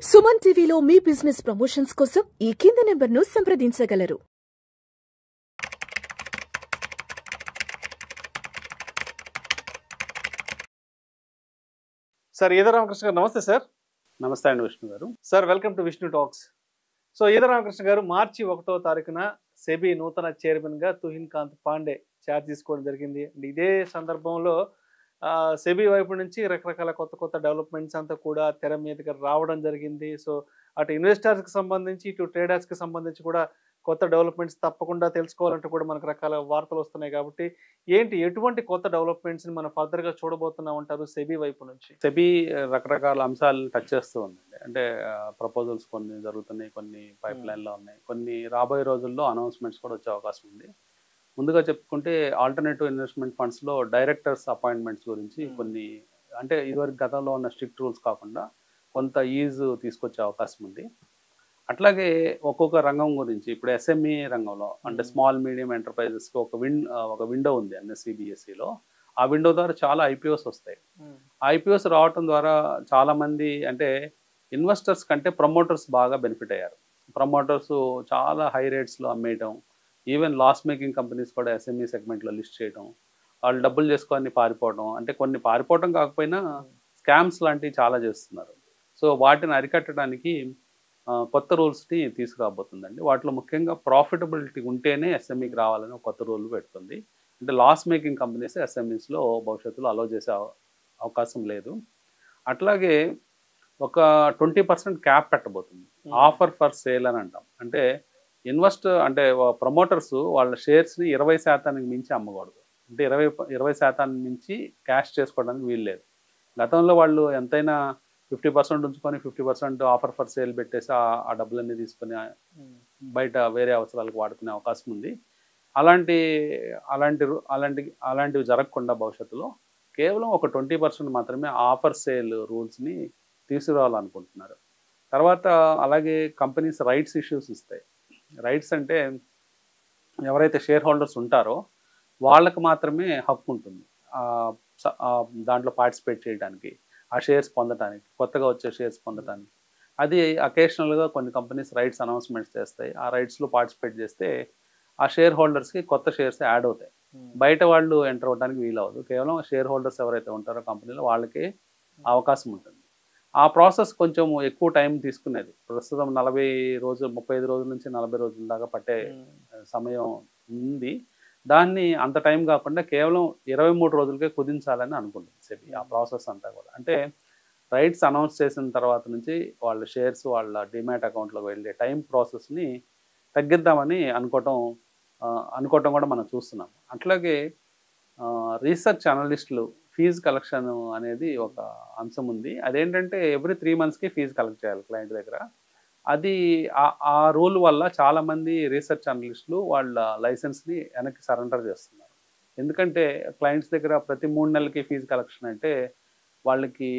సుమన్ టీవీలో మీ business promotions కోసం ఈ కింది నెంబర్ను సంప్రదించగలరు. సార్ ఈద రామకృష్ణ గారు నమస్తే సార్. నమస్తే అండి విష్ణు గారు. Sir welcome to Vishnu talks. So ఈద రామకృష్ణ గారు మార్చి 1వ తారీఖున సెబీ నూతన చైర్మన్గా తుహిన్ కాంత్ పాండే ఛార్జ్ తీసుకోవడం జరిగింది. ఇదే సందర్భంలో సెబీ వైపు నుంచి రకరకాల కొత్త డెవలప్మెంట్స్ అంతా కూడా తెర మీదకి రావడం జరిగింది. సో అటు ఇన్వెస్టర్స్కి సంబంధించి ఇటు ట్రేడర్స్కి సంబంధించి కూడా కొత్త డెవలప్మెంట్స్ తప్పకుండా తెలుసుకోవాలంటే కూడా మనకు రకాల వార్తలు వస్తున్నాయి. కాబట్టి ఎటువంటి కొత్త డెవలప్మెంట్స్ని మనం ఫర్దర్గా చూడబోతున్నాం అంటారు సెబీ వైపు నుంచి? సెబీ రకరకాల అంశాలు టచ్ చేస్తూ ఉందండి. అంటే ప్రపోజల్స్ కొన్ని జరుగుతున్నాయి, కొన్ని పైప్ లైన్లో ఉన్నాయి, కొన్ని రాబోయే రోజుల్లో అనౌన్స్మెంట్స్ కూడా వచ్చే అవకాశం ఉంది. ముందుగా చెప్పుకుంటే ఆల్టర్నేటివ్ ఇన్వెస్ట్మెంట్ ఫండ్స్లో డైరెక్టర్స్ అపాయింట్మెంట్స్ గురించి కొన్ని, అంటే ఇదివరకు గతంలో ఉన్న స్ట్రిక్ట్ రూల్స్ కాకుండా కొంత ఈజ్ తీసుకొచ్చే అవకాశం ఉంది. అట్లాగే ఒక్కొక్క రంగం గురించి ఇప్పుడు ఎస్ఎంఈ రంగంలో అంటే స్మాల్ మీడియం ఎంటర్ప్రైజెస్కి ఒక విండో ఉంది NSE/BSEలో. ఆ విండో ద్వారా చాలా ఐపీఓస్ వస్తాయి. ఐపీఓస్ రావటం ద్వారా చాలామంది అంటే ఇన్వెస్టర్స్ కంటే ప్రమోటర్స్ బాగా బెనిఫిట్ అయ్యారు. ప్రమోటర్స్ చాలా హై రేట్స్లో అమ్మేయటం, ఈవెన్ లాస్ మేకింగ్ కంపెనీస్ కూడా ఎస్ఎంఈ సెగ్మెంట్లో లిస్ట్ చేయడం, వాళ్ళు డబ్బులు చేసుకొని పారిపోవడం, అంటే కొన్ని పారిపోవడం కాకపోయినా స్కామ్స్ లాంటివి చాలా చేస్తున్నారు. సో వాటిని అరికట్టడానికి కొత్త రూల్స్ని తీసుకురాబోతుందండి. వాటిలో ముఖ్యంగా ప్రాఫిటబిలిటీ ఉంటేనే ఎస్ఎంఈకి రావాలని ఒక కొత్త రూల్ పెడుతుంది. అంటే లాస్ మేకింగ్ కంపెనీస్ ఎస్ఎంఈస్లో భవిష్యత్తులో అలో చేసే అవకాశం లేదు. అట్లాగే ఒక 20% క్యాప్ పెట్టబోతుంది. ఆఫర్ ఫర్ సేల్ అని అంటాం. అంటే అంటే ప్రమోటర్స్ వాళ్ళ షేర్స్ని 20% మించి అమ్మకూడదు. అంటే 20% మించి క్యాష్ చేసుకోవడానికి వీల్లేదు. గతంలో వాళ్ళు ఎంతైనా 50% ఉంచుకొని 50% ఆఫర్ ఫర్ సేల్ పెట్టేసి ఆ డబ్బులన్నీ తీసుకొని బయట వేరే అవసరాలకు వాడుకునే అవకాశం ఉంది. అలాంటివి జరగకుండా భవిష్యత్తులో కేవలం ఒక 20% మాత్రమే ఆఫర్ సేల్ రూల్స్ని తీసుకురావాలనుకుంటున్నారు. తర్వాత అలాగే కంపెనీస్ రైట్స్ ఇష్యూస్ ఇస్తాయి. రైట్స్ అంటే ఎవరైతే షేర్ హోల్డర్స్ ఉంటారో వాళ్ళకి మాత్రమే హక్కు ఉంటుంది దాంట్లో పార్టిసిపేట్ చేయడానికి, ఆ షేర్స్ పొందడానికి, కొత్తగా వచ్చే షేర్స్ పొందడానికి. అది అకేషనల్గా కొన్ని కంపెనీస్ రైట్స్ అనౌన్స్మెంట్స్ చేస్తాయి. ఆ రైట్స్లో పార్టిసిపేట్ చేస్తే ఆ షేర్ హోల్డర్స్కి కొత్త షేర్స్ యాడ్ అవుతాయి. బయట వాళ్ళు ఎంటర్ అవ్వడానికి వీలవదు. కేవలం షేర్ హోల్డర్స్ ఎవరైతే ఉంటారో కంపెనీలో వాళ్ళకే అవకాశం ఉంటుంది. ఆ ప్రాసెస్ కొంచెం ఎక్కువ టైం తీసుకునేది. ప్రస్తుతం 35 రోజుల నుంచి 40 రోజుల దాకా పట్టే సమయం ఉంది. దాన్ని అంత టైం కాకుండా కేవలం 23 రోజులకే కుదించాలని అనుకుంటుంది సెబీ ఆ ప్రాసెస్ అంతా కూడా. అంటే రైట్స్ అనౌన్స్ చేసిన తర్వాత నుంచి వాళ్ళ షేర్స్ వాళ్ళ డిమాట్ అకౌంట్లోకి వెళ్ళే టైం ప్రాసెస్ని తగ్గిద్దామని అనుకోవటం కూడా మనం చూస్తున్నాం. అట్లాగే రీసెర్చ్ అనలిస్టులు ఫీజు కలెక్షన్ అనేది ఒక అంశం ఉంది. అదేంటంటే ఎవ్రీ 3 monthsకి ఫీజు కలెక్ట్ చేయాలి క్లయింట్ దగ్గర. అది ఆ రూల్ వల్ల చాలామంది రీసెర్చ్ అనలిస్టులు వాళ్ళ లైసెన్స్ని వెనక్కి సరెండర్ చేస్తున్నారు. ఎందుకంటే క్లయింట్స్ దగ్గర ప్రతి 3 నెలలకి ఫీజు కలెక్షన్ అంటే వాళ్ళకి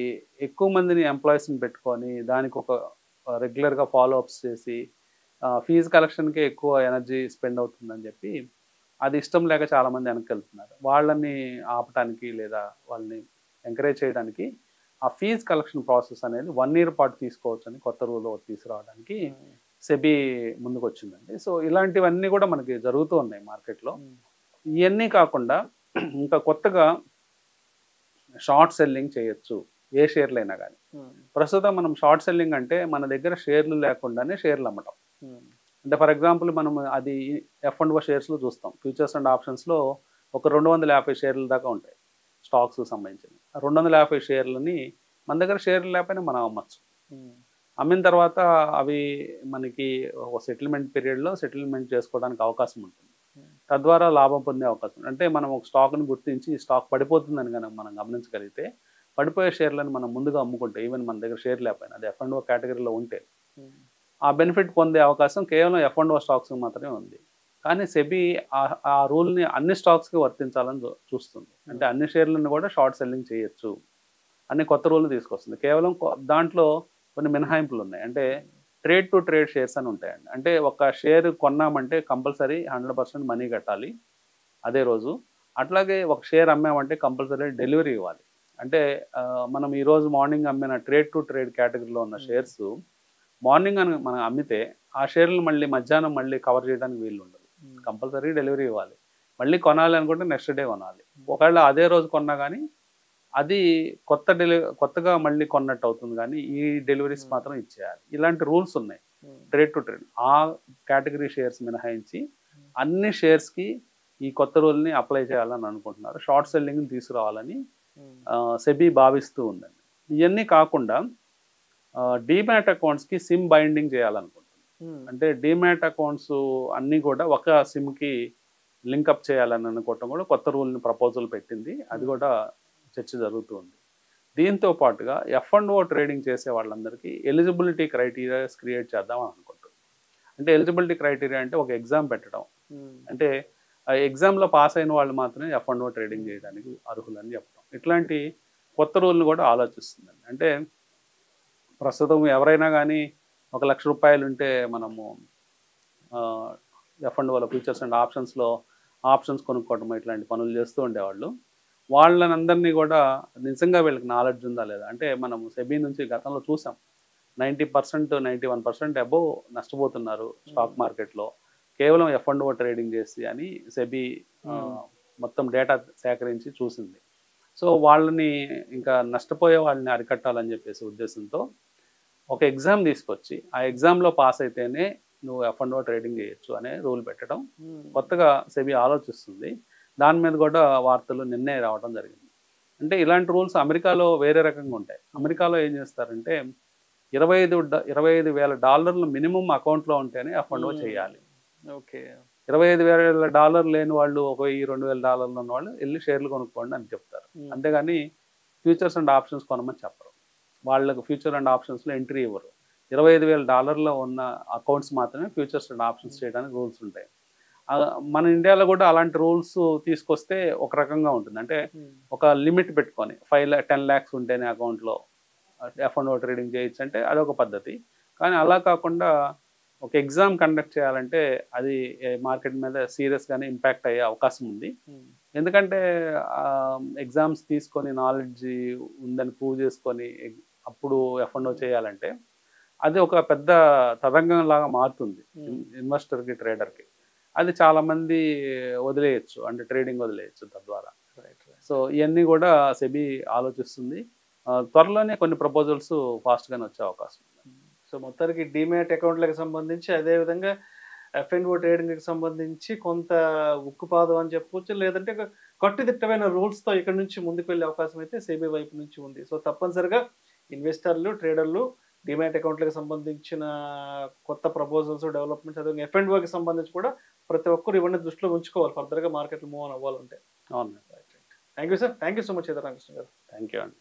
ఎక్కువ మందిని ఎంప్లాయీస్ని పెట్టుకొని దానికి ఒక రెగ్యులర్గా ఫాలోఅప్స్ చేసి ఫీజు కలెక్షన్కే ఎక్కువ ఎనర్జీ స్పెండ్ అవుతుందని చెప్పి అది ఇష్టం లేక చాలామంది వెనక్కి వెళ్తున్నారు. వాళ్ళని ఆపటానికి లేదా వాళ్ళని ఎంకరేజ్ చేయడానికి ఆ ఫీజు కలెక్షన్ ప్రాసెస్ అనేది 1 year పాటు తీసుకోవచ్చు అని కొత్త రూల్ తీసుకురావడానికి సెబీ ముందుకు వచ్చిందండి. సో ఇలాంటివన్నీ కూడా మనకి జరుగుతూ ఉన్నాయి మార్కెట్లో. ఇవన్నీ కాకుండా ఇంకా కొత్తగా షార్ట్ సెల్లింగ్ చేయొచ్చు ఏ షేర్లు అయినా కానీ. ప్రస్తుతం మనం షార్ట్ సెల్లింగ్ అంటే మన దగ్గర షేర్లు లేకుండానే షేర్లు అమ్మటం. అంటే ఫర్ ఎగ్జాంపుల్ మనం అది F&O షేర్స్లో చూస్తాం. ఫ్యూచర్స్ అండ్ ఆప్షన్స్లో ఒక 250 షేర్ల దాకా ఉంటాయి స్టాక్స్కి సంబంధించి. 250 షేర్లని మన దగ్గర షేర్లు లేకపోయినా మనం అమ్మచ్చు. అమ్మిన తర్వాత అవి మనకి ఒక సెటిల్మెంట్ పీరియడ్లో సెటిల్మెంట్ చేసుకోవడానికి అవకాశం ఉంటుంది. తద్వారా లాభం పొందే అవకాశం. అంటే మనం ఒక స్టాక్ని గుర్తించి స్టాక్ పడిపోతుందని కనుక మనం గమనించగలిగితే పడిపోయే షేర్లను మనం ముందుగా అమ్ముకుంటే ఈవెన్ మన దగ్గర షేర్ లేకపోయినా అది F&O కేటగిరీలో ఉంటే ఆ బెనిఫిట్ పొందే అవకాశం కేవలం F&O స్టాక్స్కి మాత్రమే ఉంది. కానీ సెబీ ఆ రూల్ని అన్ని స్టాక్స్కి వర్తించాలని చూస్తుంది. అంటే అన్ని షేర్లను కూడా షార్ట్ సెల్లింగ్ చేయొచ్చు అన్ని కొత్త రూల్ని తీసుకొస్తుంది. కేవలం దాంట్లో కొన్ని మినహాయింపులు ఉన్నాయి. అంటే ట్రేడ్ టు ట్రేడ్ షేర్స్ అని ఉంటాయండి. అంటే ఒక షేర్ కొన్నామంటే కంపల్సరీ 100% మనీ కట్టాలి అదే రోజు. అట్లాగే ఒక షేర్ అమ్మామంటే కంపల్సరీ డెలివరీ ఇవ్వాలి. అంటే మనం ఈరోజు మార్నింగ్ అమ్మిన ట్రేడ్ టు ట్రేడ్ కేటగిరీలో ఉన్న షేర్స్ మార్నింగ్ అని మనం అమ్మితే ఆ షేర్లు మళ్ళీ మధ్యాహ్నం మళ్ళీ కవర్ చేయడానికి వీలు ఉండదు. కంపల్సరీ డెలివరీ ఇవ్వాలి. మళ్ళీ కొనాలి అనుకుంటే నెక్స్ట్ డే కొనాలి. ఒకవేళ అదే రోజు కొన్నా కానీ అది కొత్తగా మళ్ళీ కొన్నట్టు అవుతుంది, కానీ ఈ డెలివరీస్ మాత్రం ఇచ్చేయాలి. ఇలాంటి రూల్స్ ఉన్నాయి ట్రేడ్ టు ట్రేడ్. ఆ కేటగిరీ షేర్స్ మినహాయించి అన్ని షేర్స్కి ఈ కొత్త రూల్ని అప్లై చేయాలని అనుకుంటున్నారు. షార్ట్ సెల్లింగ్ని తీసుకురావాలని సెబీ భావిస్తూ ఉందండి. ఇవన్నీ కాకుండా డీమ్యాట్ అకౌంట్స్కి సిమ్ బైండింగ్ చేయాలనుకుంటున్నారు. అంటే డీమ్యాట్ అకౌంట్స్ అన్నీ కూడా ఒక సిమ్కి లింకప్ చేయాలని అనుకోవటం కూడా కొత్త రూల్ని ప్రపోజల్ పెట్టింది. అది కూడా చర్చ జరుగుతుంది. దీంతో పాటుగా F&O ట్రేడింగ్ చేసే వాళ్ళందరికీ ఎలిజిబిలిటీ క్రైటీరియాస్ క్రియేట్ చేద్దామని అనుకుంటున్నాం. అంటే ఎలిజిబిలిటీ క్రైటీరియా అంటే ఒక ఎగ్జామ్ పెట్టడం, అంటే ఆ ఎగ్జామ్లో పాస్ అయిన వాళ్ళు మాత్రమే F&O ట్రేడింగ్ చేయడానికి అర్హులని చెప్పడం. ఇట్లాంటి కొత్త రూల్ని కూడా ఆలోచిస్తుందండి. అంటే ప్రస్తుతం ఎవరైనా కానీ ₹1,00,000 ఉంటే మనము F&Oలో ఫ్యూచర్స్ అండ్ ఆప్షన్స్లో ఆప్షన్స్ కొనుక్కోవడం ఇట్లాంటి పనులు చేస్తూ ఉండేవాళ్ళు. వాళ్ళని అందరినీ కూడా నిజంగా వీళ్ళకి నాలెడ్జ్ ఉందా లేదా, అంటే మనము సెబీ నుంచి గతంలో చూసాం 90% 91% అబోవ్ నష్టపోతున్నారు స్టాక్ మార్కెట్లో కేవలం F&O ట్రేడింగ్ చేసి అని సెబీ మొత్తం డేటా సేకరించి చూసింది. సో వాళ్ళని ఇంకా నష్టపోయే వాళ్ళని అరికట్టాలని చెప్పేసి ఉద్దేశంతో ఒక ఎగ్జామ్ తీసుకొచ్చి ఆ ఎగ్జామ్లో పాస్ అయితేనే నువ్వు F&O ట్రేడింగ్ చేయొచ్చు అనే రూల్ పెట్టడం కొత్తగా సెబీ ఆలోచిస్తుంది. దాని మీద కూడా వార్తలు నిన్నే రావడం జరిగింది. అంటే ఇలాంటి రూల్స్ అమెరికాలో వేరే రకంగా ఉంటాయి. అమెరికాలో ఏం చేస్తారంటే $25,000 మినిమం అకౌంట్లో ఉంటేనే F&O చేయాలి. ఓకే, $25,000 లేని వాళ్ళు ఒక $2,000 ఉన్న వాళ్ళు వెళ్ళి షేర్లు కొనుక్కోండి అని చెప్తారు. అంతేగాని ఫ్యూచర్స్ అండ్ ఆప్షన్స్ కొనమని చెప్పరు. వాళ్ళకు ఫ్యూచర్ అండ్ ఆప్షన్స్లో ఎంట్రీ ఇవ్వరు. $25,000 ఉన్న అకౌంట్స్ మాత్రమే ఫ్యూచర్స్ అండ్ ఆప్షన్స్ చేయడానికి రూల్స్ ఉంటాయి. మన ఇండియాలో కూడా అలాంటి రూల్స్ తీసుకొస్తే ఒక రకంగా ఉంటుంది. అంటే ఒక లిమిట్ పెట్టుకొని 10 lakhs ఉంటేనే అకౌంట్లో F&O ట్రేడింగ్ చేయొచ్చు అంటే అదొక పద్ధతి. కానీ అలా కాకుండా ఒక ఎగ్జామ్ కండక్ట్ చేయాలంటే అది మార్కెట్ మీద సీరియస్గానే ఇంపాక్ట్ అయ్యే అవకాశం ఉంది. ఎందుకంటే ఎగ్జామ్స్ తీసుకొని నాలెడ్జ్ ఉందని ప్రూవ్ చేసుకొని అప్పుడు F&O చేయాలంటే అది ఒక పెద్ద తతంగం లాగా మారుతుంది ఇన్వెస్టర్కి, ట్రేడర్కి. అది చాలామంది వదిలేయచ్చు, అంటే ట్రేడింగ్ వదిలేయచ్చు తద్వారా. సో ఇవన్నీ కూడా సెబీ ఆలోచిస్తుంది. త్వరలోనే కొన్ని ప్రపోజల్స్ ఫాస్ట్గానే వచ్చే అవకాశం ఉంది. సో మొత్తానికి డీమ్యాట్ అకౌంట్లకు సంబంధించి, అదేవిధంగా F&O ట్రేడింగ్కి సంబంధించి కొంత ఉక్కుపాదం అని చెప్పవచ్చు, లేదంటే కట్టుదిట్టమైన రూల్స్తో ఇక్కడ నుంచి ముందుకు వెళ్ళే అవకాశం అయితే సెబీ వైపు నుంచి ఉంది. సో తప్పనిసరిగా ఇన్వెస్టర్లు, ట్రేడర్లు డీమ్యాట్ అకౌంట్లకు సంబంధించిన కొత్త ప్రపోజల్స్, డెవలప్మెంట్స్, అదే F&Oకి సంబంధించి కూడా ప్రతి ఒక్కరు ఇవన్నీ దృష్టిలో ఉంచుకోవాలి ఫర్దర్గా మార్కెట్లు మూవ్ ఆన్ అవ్వాలంటే. అవును. Thank you sir, thank you so much Ramakrishna గారు. థ్యాంక్ యూ అండి.